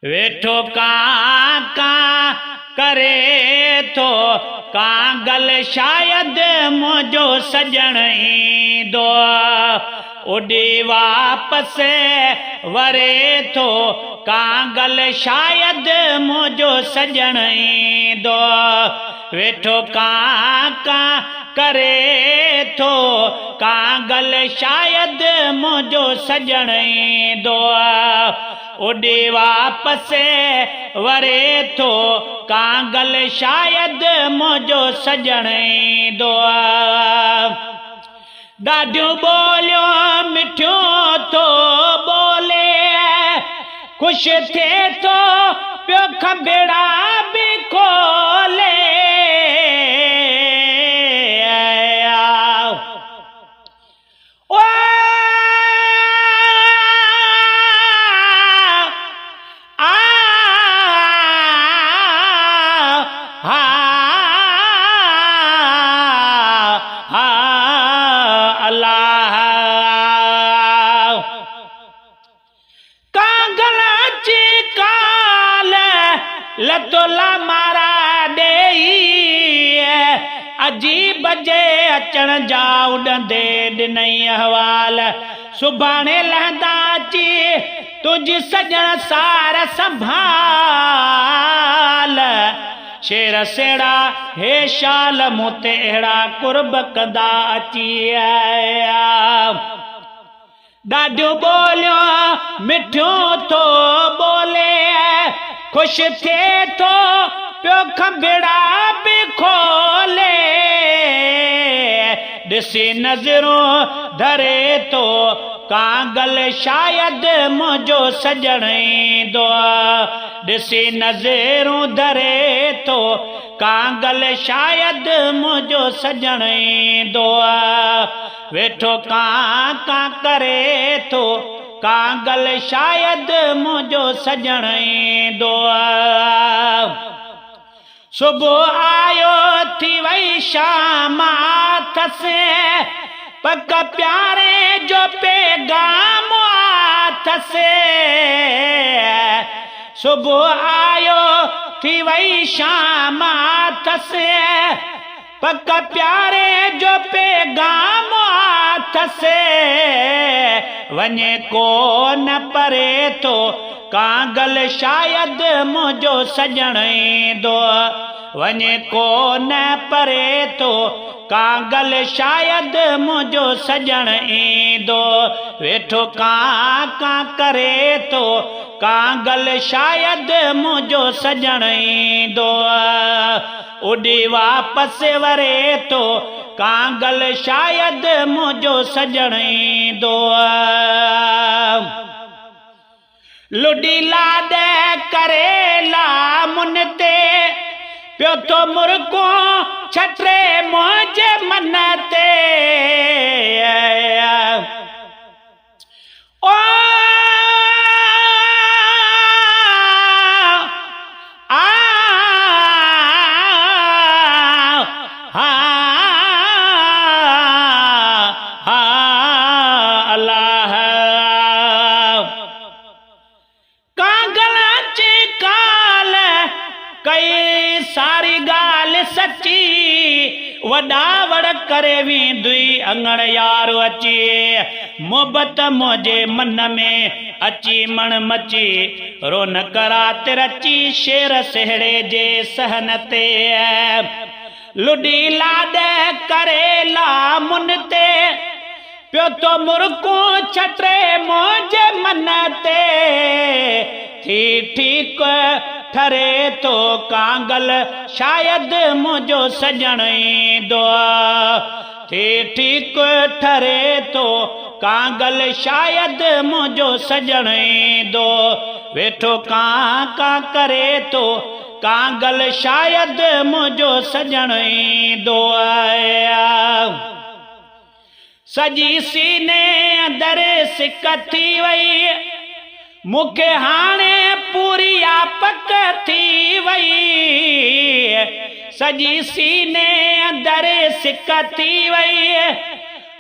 वेठो कां करे थो कांगल शायद मुझो सजण ईंदो उॾी वापस वरे थो कांगल शायद मुझो सजण ईंदो वेठो कां करे थो कांगल शायद मुझो सजण ईंदो उॾी वापस वरे थो कांगल शायद मुझो सजण ईंदो ॾाढियूं ॿोलियूं मिठियूं थो ॿोले ख़ुशि थिए थो पियो खंभेड़ा बि खोले लतोला मारा ॾेई अजीब जे अचण जा उॾंदे ॾिनई अहवाल सुभाणे लहंदा अची तुंहिंजी सॼण सार संभाल शेर सेड़ा हे शाल मूं ते अहिड़ा कुर्ब कंदा अची ॾाढियूं ॿोलियूं मिठियूं थो ॿोले ख़ुशि थिए थो पियो खंभेड़ा बि खोले ॾिसी नज़रूं धरे थो कांगल शायद मुझो सजण ईंदो ॾिसी नज़रूं धरे थो कांगल शायद मुझो सजण ईंदो वेठो कां करे थो कांगल शायद मुझो सजण ईंदो सुबुह आयो थी वई शाम अथसि पक प्यारे जो पैगाम अथसि सुबुह आयो थी वई शाम अथसि पक प्यारे जो पैगाम अथसि वञे कोन परे थो कांगल शायद मुझो सजण ईंदो वञे कोन परे थो कांगल शायद मुझो सजण ईंदो वेठो कां करे थो कांगल शायद मुझो सजण ईंदो उॾी वापस वरे थो कांगल शायद मुझो सजण ईंदो लुडी लाॾ करे लामुन ते पियो थो मुर्गो छटरे मुंहिंजे मन ते कई सारी ॻाल्हि सची वॾावड़ करे वेंदुई अङण यारो अची मोहबत मुंहिंजे मन में अची मण मची रौनक राति रची शेर सेहड़े जे सहन ते लुडी लाॾ करे लामुन ते पियो थो मुर्गो छटरे मुंहिंजे मन ते थी ठीक ठरे थो कांगल शायद मुझो सजण ईंदो थी ठीक ठरे थो कांगल शायद मुझो सजण ईंदो वेठो कां करे थो कांगल शायद मुझो सजण ईंदो सजी सीने अंदर सिक थी वई मूंखे हाणे पूरी आपक थी वई सजी सीने अंदर सिक थी वई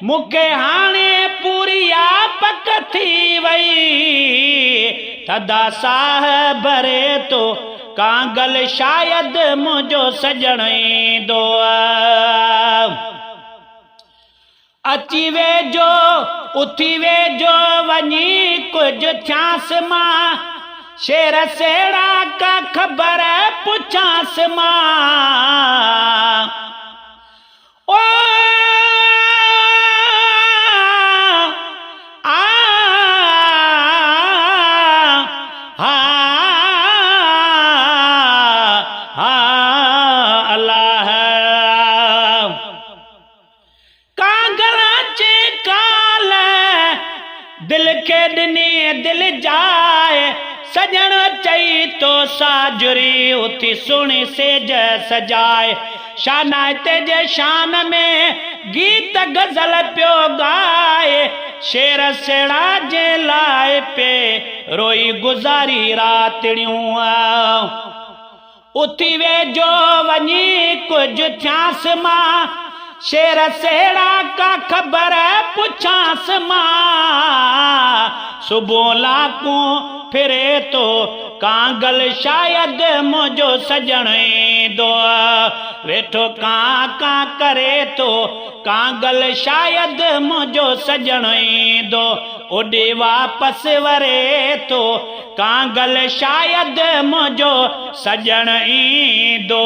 मूंखे हाणे पूरी आपक थी वई थदा साह भरे तो कांगल शायद मुंहिंजो सजण ईंदो अची वेजो उथी वेजो वञी कुझु थियांसि मां शेर सेड़ा का ख़बर पुछांसि मां ओ दिल के ॾिनी दिल जाए सजण चई तो साजुरी उथी सुणी सेज सजाए शाना तेजे शान में गीत गज़ल पियो गाए शेर सेड़ा जे लाइ पे रोई गुज़ारी रातिड़ियूं उथी वेजो वञी कुझु थियांसि मां शेर सेड़ा का ख़बर पुछांसि मां सुबुह लाकूं फिरे तो कांगल शायद मुंहिंजो सजण ईंदो वेठो कां कां करे तो कांगल शायद मुंहिंजो सजण ईंदो ओॾे वापसि वरे तो कांगल शायद मुंहिंजो सजण ईंदो